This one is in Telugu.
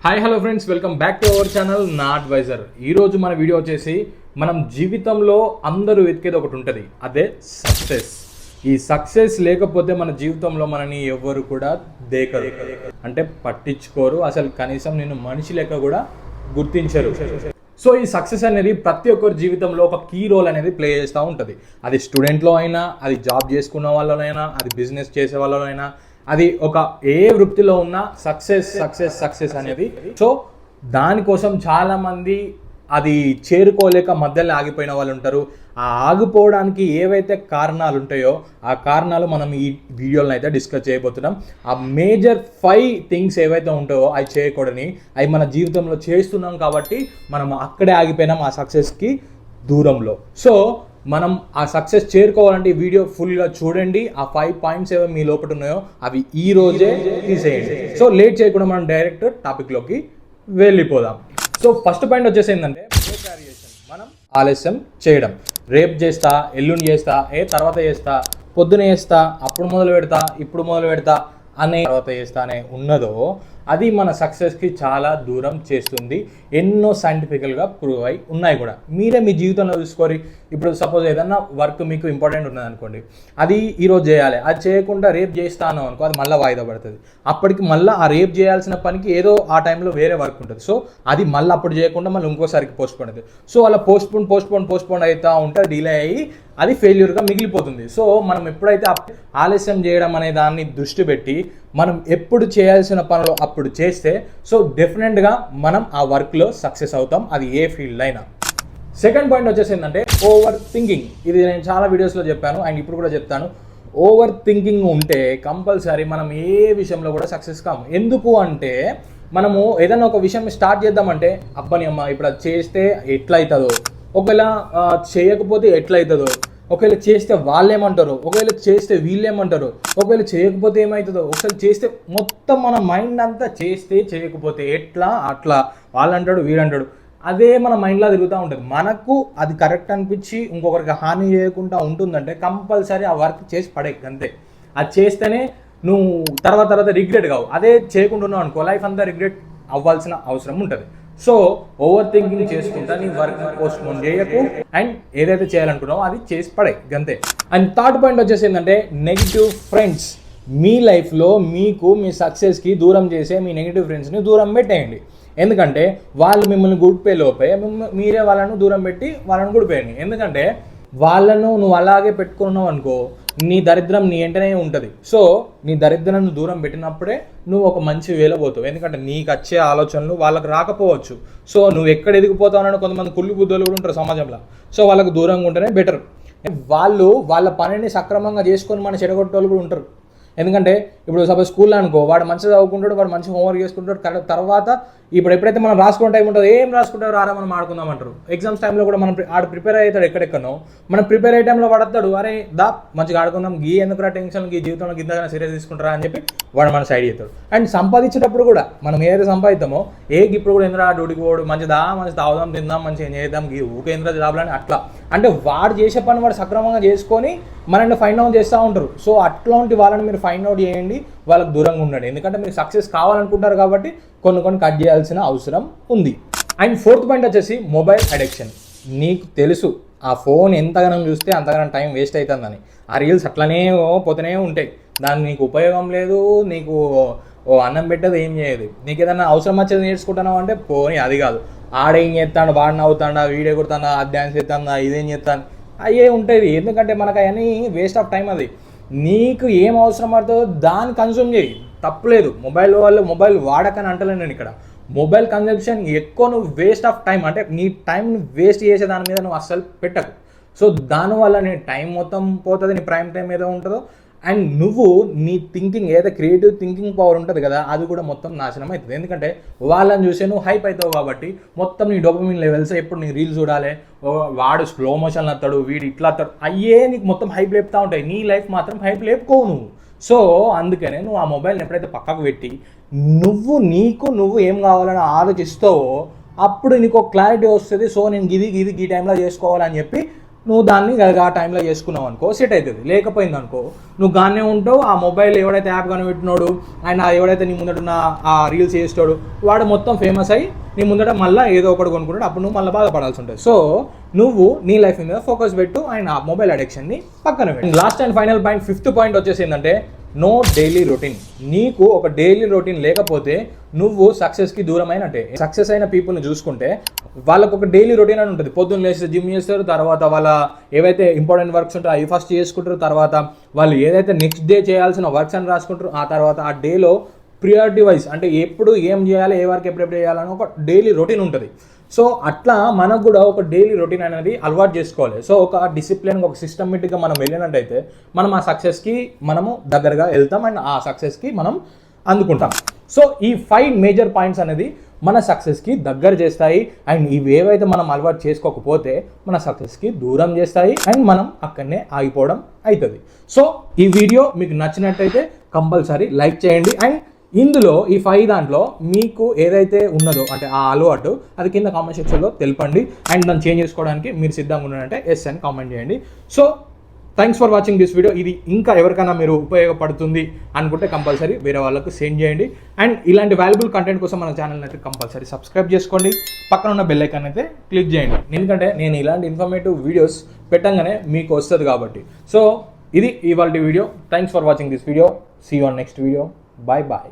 Hi hello friends, welcome back to our channel నా అడ్వైజర్. ఈరోజు మన వీడియో వచ్చేసి మనం జీవితంలో అందరూ వెతికేది ఒకటి ఉంటుంది, అదే సక్సెస్. ఈ సక్సెస్ లేకపోతే మన జీవితంలో మనని ఎవ్వరు కూడా దేకరు, అంటే పట్టించుకోరు, అసలు కనీసం నేను మనిషి లెక్క కూడా గుర్తించరు. సో ఈ సక్సెస్ అనేది ప్రతి ఒక్కరి జీవితంలో ఒక కీ రోల్ అనేది ప్లే చేస్తూ ఉంటుంది. అది స్టూడెంట్లో అయినా, అది జాబ్ చేసుకున్న వాళ్ళనైనా, అది బిజినెస్ చేసే వాళ్ళనైనా, అది ఒక ఏ వృత్తిలో ఉన్న సక్సెస్ సక్సెస్ సక్సెస్ అనేది. సో దానికోసం చాలామంది అది చేరుకోలేక మధ్యలో ఆగిపోయిన వాళ్ళు ఉంటారు. ఆ ఆగిపోవడానికి ఏవైతే కారణాలు ఉంటాయో ఆ కారణాలు మనం ఈ వీడియోలో అయితే డిస్కస్ చేయబోతున్నాం. ఆ మేజర్ 5 థింగ్స్ ఏవైతే ఉంటాయో అవి చేయకూడని, అవి మన జీవితంలో చేస్తున్నాం కాబట్టి మనం అక్కడే ఆగిపోయినాం ఆ సక్సెస్కి దూరంలో. సో మనం ఆ సక్సెస్ చేరుకోవాలంటే ఈ వీడియో ఫుల్గా చూడండి. ఆ 5 పాయింట్స్ ఏవో మీ లోపల ఉన్నాయో అవి ఈ రోజే తీసేయండి. సో లేట్ చేయకుండా మనం డైరెక్ట్ టాపిక్లోకి వెళ్ళిపోదాం. సో ఫస్ట్ పాయింట్ వచ్చేసి ఏంటంటే ప్రోక్రాస్టినేషన్. మనం ఆలస్యం చేయడం. రేపు చేస్తా, ఎల్లుండి చేస్తా, తర్వాత చేస్తా, పొద్దున చేస్తా, అప్పుడు మొదలు పెడతా, ఇప్పుడు మొదలు పెడతా అనే తర్వాత చేస్తా అనే ఉన్నదో అది మన సక్సెస్కి చాలా దూరం చేస్తుంది. ఎన్నో సైంటిఫికల్గా ప్రూవ్ అయి ఉన్నాయి కూడా. మీరే మీ జీవితంలో చూసుకోరి. ఇప్పుడు సపోజ్ ఏదన్నా వర్క్ మీకు ఇంపార్టెంట్ ఉన్నది అనుకోండి, అది ఈరోజు చేయాలి, అది చేయకుండా రేపు చేస్తాను అనుకో, అది మళ్ళీ వాయిదా పడుతుంది. అప్పటికి మళ్ళీ ఆ రేపు చేయాల్సిన పనికి ఏదో ఆ టైంలో వేరే వర్క్ ఉంటుంది. సో అది మళ్ళీ అప్పుడు చేయకుండా మళ్ళీ ఇంకోసారికి పోస్ట్పోన్ అవుతుంది. సో అలా పోస్ట్పోన్ అవుతూ ఉంటే డిలే అయ్యి అది ఫెయిల్యూర్గా మిగిలిపోతుంది. సో మనం ఎప్పుడైతే ఆలస్యం చేయడం అనే దాన్ని దృష్టి పెట్టి మనం ఎప్పుడు చేయాల్సిన పనులు అప్పుడు చేస్తే సో డెఫినెట్గా మనం ఆ వర్క్లో సక్సెస్ అవుతాం, అది ఏ ఫీల్డ్ అయినా. సెకండ్ పాయింట్ వచ్చేసి ఏంటంటే ఓవర్ థింకింగ్. ఇది నేను చాలా వీడియోస్లో చెప్పాను అండ్ ఇప్పుడు కూడా చెప్తాను. ఓవర్ థింకింగ్ ఉంటే కంపల్సరీ మనం ఏ విషయంలో కూడా సక్సెస్ కాము. ఎందుకు అంటే మనము ఏదైనా ఒక విషయం స్టార్ట్ చేద్దామంటే అబ్బని అమ్మ ఇప్పుడు అది చేస్తే ఎట్లయితుందో, ఒకవేళ చేయకపోతే ఎట్లయితుందో, ఒకవేళ చేస్తే వాళ్ళేమంటారు, ఒకవేళ చేస్తే వీళ్ళేమంటారు, ఒకవేళ చేయకపోతే ఏమవుతుందో, ఒకవేళ చేస్తే మొత్తం మన మైండ్ అంతా చేస్తే చేయకపోతే ఎట్లా అట్లా వాళ్ళంటాడు వీడంటాడు అదే మన మైండ్లో తిరుగుతూ ఉంటుంది. మనకు అది కరెక్ట్ అనిపించి ఇంకొకరికి హాని చేయకుండా ఉంటుందంటే కంపల్సరీ ఆ వర్క్ చేసి పడే అంతే. అది చేస్తేనే నువ్వు తర్వాత రిగ్రెట్ కావు. అదే చేయకుండా ఉన్నావు అనుకో, లైఫ్ అంతా రిగ్రెట్ అవ్వాల్సిన అవసరం ఉంటుంది. సో ఓవర్ థింకింగ్ చేసుకుంటా నీ వర్క్ పోస్ట్పోన్ చేయకు అండ్ ఏదైతే చేయాలనుకున్నావో అది చేసి పడే అంతే. అండ్ థర్డ్ పాయింట్ వచ్చేసి ఏంటంటే నెగిటివ్ ఫ్రెండ్స్. మీ లైఫ్లో మీకు మీ సక్సెస్కి దూరం చేసే మీ నెగిటివ్ ఫ్రెండ్స్ని దూరం పెట్టేయండి. ఎందుకంటే వాళ్ళు మిమ్మల్ని గుడిపే లోపే మీరే వాళ్ళను దూరం పెట్టి వాళ్ళని గుడిపోయండి. ఎందుకంటే వాళ్ళను నువ్వు అలాగే పెట్టుకున్నావు అనుకో, నీ దరిద్రం నీ వెంటనే ఉంటుంది. సో నీ దరిద్రాన్ని దూరం పెట్టినప్పుడే నువ్వు ఒక మంచి వేలో పోతావు. ఎందుకంటే నీకు వచ్చే ఆలోచనలు వాళ్ళకి రాకపోవచ్చు. సో నువ్వు ఎక్కడ ఎదిగిపోతావు కొంతమంది కుళ్ళు బుద్ధులు కూడా ఉంటారు సమాజంలో. సో వాళ్ళకు దూరంగా ఉంటేనే బెటర్. వాళ్ళు వాళ్ళ పనిని సక్రమంగా చేసుకొని మన చెడగొట్టేవాళ్ళు కూడా ఉంటారు. ఎందుకంటే ఇప్పుడు సపోజ్ స్కూల్లో అనుకో, వాడు మంచిగా చదువుకుంటాడు, వాడు మంచి హోంవర్క్ చేసుకుంటాడు. తర్వాత ఇప్పుడు ఎప్పుడైతే మనం రాసుకునే టైం ఉంటుందో ఏం రాసుకుంటారో రారా మనం ఆడుకుందాం అంటారు. ఎగ్జామ్స్ టైంలో కూడా మనం ఆడు ప్రిపేర్ అవుతాడు ఎక్కడెక్కడో, మనం ప్రిపేర్ అయ్యే టైంలో వాడతాడు, అరే దా మంచిగా ఆడుకుందాం, గీ ఎందుకురా టెన్షన్, ఈ జీవితంలో ఇంతగానే సీరియస్ తీసుకుంటారా అని చెప్పి వాడు మన సైడ్ చేస్తాడు. అండ్ సంపాదించేటప్పుడు కూడా మనం ఏదైతే సంపాదిస్తామో ఇప్పుడు కూడా ఎందుకు డ్యూటీకి పోడు, మంచి తాగుదాం తిందాం మంచిగా చేద్దాం, గీ ఊకే ఎందుకు జాబ్లని అట్లా అంటే వాడు చేసే పని వాడు సక్రమంగా చేసుకొని మనల్ని ఫైండ్ అవుట్ చేస్తూ ఉంటారు. సో అట్లాంటి వాళ్ళని మీరు ఫైండ్ అవుట్ చేయండి, వాళ్ళకి దూరంగా ఉండండి. ఎందుకంటే మీరు సక్సెస్ కావాలనుకుంటారు కాబట్టి కొన్ని కట్ చేయాల్సిన అవసరం ఉంది. అండ్ ఫోర్త్ పాయింట్ వచ్చేసి మొబైల్ అడిక్షన్. నీకు తెలుసు ఆ ఫోన్ ఎంతగానో చూస్తే అంతగానో టైం వేస్ట్ అవుతుందని. ఆ రీల్స్ అట్లనే పోతూనే ఉంటాయి, దానికి నీకు ఉపయోగం లేదు, నీకు అన్నం పెట్టదు, ఏం చేయదు. నీకు ఏదైనా అవసరం వచ్చేది నేర్చుకుంటున్నావు అంటే పోనీ అది కాదు, ఆడేం చేస్తాడు, వాడు నవ్వుతాడా, వీడియో కొడతాడా, అది డ్యాన్స్ చేస్తాడా, ఇదేం చేస్తాను అయ్యే ఉంటుంది. ఎందుకంటే మనకు అవన్నీ వేస్ట్ ఆఫ్ టైం. అది నీకు ఏం అవసరం పడుతుందో దాన్ని కన్జ్యూమ్ చేయి, తప్పులేదు. మొబైల్ వాడకని అంటలేను నేను ఇక్కడ. మొబైల్ కన్జంప్షన్ ఎక్కువ నువ్వు వేస్ట్ ఆఫ్ టైం అంటే నీ టైం వేస్ట్ చేసే దాని మీద నువ్వు అస్సలు పెట్టకు. సో దానివల్ల నీ టైం మొత్తం పోతుంది, నీ ప్రైమ్ టైం ఏదో ఉంటుందో అండ్ నువ్వు నీ థింకింగ్ ఏదో క్రియేటివ్ థింకింగ్ పవర్ ఉంటుంది కదా అది కూడా మొత్తం నాశనం అవుతుంది. ఎందుకంటే వాళ్ళని చూసే నువ్వు హైప్ అవుతావు కాబట్టి మొత్తం నీ డోపమిన్ లెవెల్స్ ఎప్పుడు నీ రీల్స్ చూడాలి, వాడు స్లో మోషన్లు వస్తాడు, వీడు ఇట్లా వస్తాడు, అయ్యే నీకు మొత్తం హైప్ లేపుతూ ఉంటాయి. నీ లైఫ్ మాత్రం హైప్ లేపుకోవు నువ్వు. సో అందుకనే నువ్వు ఆ మొబైల్ని ఎప్పుడైతే పక్కకు పెట్టి నువ్వు ఏం కావాలని ఆలోచిస్తావో అప్పుడు నీకు క్లారిటీ వస్తుంది. సో నేను ఇది ఈ టైంలో చేసుకోవాలని చెప్పి నువ్వు దాన్ని ఆ టైంలో చేసుకున్నావు అనుకో సెట్ అవుతుంది. లేకపోయింది అనుకో నువ్వు గానే ఉంటావు. ఆ మొబైల్ ఎవడైతే యాప్ కనిపెట్టినాడు అండ్ ఎవడైతే నీ ముందట ఉన్న ఆ రీల్స్ చేస్తాడు వాడు మొత్తం ఫేమస్ అయ్యి నీ ముందట మళ్ళీ ఏదో ఒకటి కొనుక్కుంటాడు. అప్పుడు నువ్వు మళ్ళీ బాధపడాల్సి ఉంటుంది. సో నువ్వు నీ లైఫ్ మీద ఫోకస్ పెట్టు అండ్ ఆ మొబైల్ అడిక్షన్ని పక్కన పెట్టు. Last and final point, 5th point వచ్చేసి ఏంటంటే నో డైలీ రొటీన్. నీకు ఒక డైలీ రొటీన్ లేకపోతే నువ్వు సక్సెస్కి దూరమైనట్టే. సక్సెస్ అయిన పీపుల్ని చూసుకుంటే వాళ్ళకు ఒక డైలీ రొటీన్ అని ఉంటుంది. పొద్దున్న లేస్తే జిమ్ చేస్తారు, తర్వాత వాళ్ళ ఏవైతే ఇంపార్టెంట్ వర్క్స్ ఉంటాయో అవి ఫస్ట్ చేసుకుంటారు, తర్వాత వాళ్ళు ఏదైతే నెక్స్ట్ డే చేయాల్సిన వర్క్స్ అని రాసుకుంటారు, ఆ తర్వాత ఆ డేలో ప్రియారిటీ వైజ్ అంటే ఎప్పుడు ఏం చేయాలి, ఏ వర్క్ ఎప్పుడెప్పుడు చేయాలని ఒక డైలీ రొటీన్ ఉంటుంది. సో అట్లా మనకు కూడా ఒక డైలీ రొటీన్ అనేది అలవాటు చేసుకోవాలి. సో ఒక డిసిప్లిన్, ఒక సిస్టమేటిక్గా మనం వెళ్ళినట్టయితే మనం ఆ సక్సెస్కి మనము దగ్గరగా వెళ్తాం అండ్ ఆ సక్సెస్కి మనం అందుకుంటాం. సో ఈ 5 మేజర్ పాయింట్స్ అనేది మన సక్సెస్కి దగ్గర చేస్తాయి అండ్ ఇవి ఏవైతే మనం అలవాటు చేసుకోకపోతే మన సక్సెస్కి దూరం చేస్తాయి అండ్ మనం అక్కడనే ఆగిపోవడం అవుతుంది. సో ఈ వీడియో మీకు నచ్చినట్టయితే కంపల్సరీ లైక్ చేయండి అండ్ ఇందులో ఈ 5 దాంట్లో మీకు ఏదైతే ఉన్నదో అంటే ఆ అలవాటు అది కింద కామెంట్ సెక్షన్లో తెలపండి అండ్ దాన్ని చేంజ్ చేసుకోవడానికి మీరు సిద్ధంగా ఉన్నారంటే ఎస్ అని కామెంట్ చేయండి. So thanks for watching this video. ఇది ఇంకా ఎవరికైనా మీరు ఉపయోగపడుతుంది అనుకుంటే కంపల్సరీ వేరే వాళ్ళకు సెండ్ చేయండి అండ్ ఇలాంటి వాల్యుబుల్ కంటెంట్ కోసం మన ఛానల్ అయితే కంపల్సరీ సబ్స్క్రైబ్ చేసుకోండి. పక్కన ఉన్న బెల్ ఐకాన్ అయితే క్లిక్ చేయండి, ఎందుకంటే నేను ఇలాంటి ఇన్ఫర్మేటివ్ వీడియోస్ పెట్టంగానే మీకు వస్తుంది కాబట్టి. సో ఇది ఇవాళ వీడియో. Thanks for watching this video. See you on next video. Bye bye.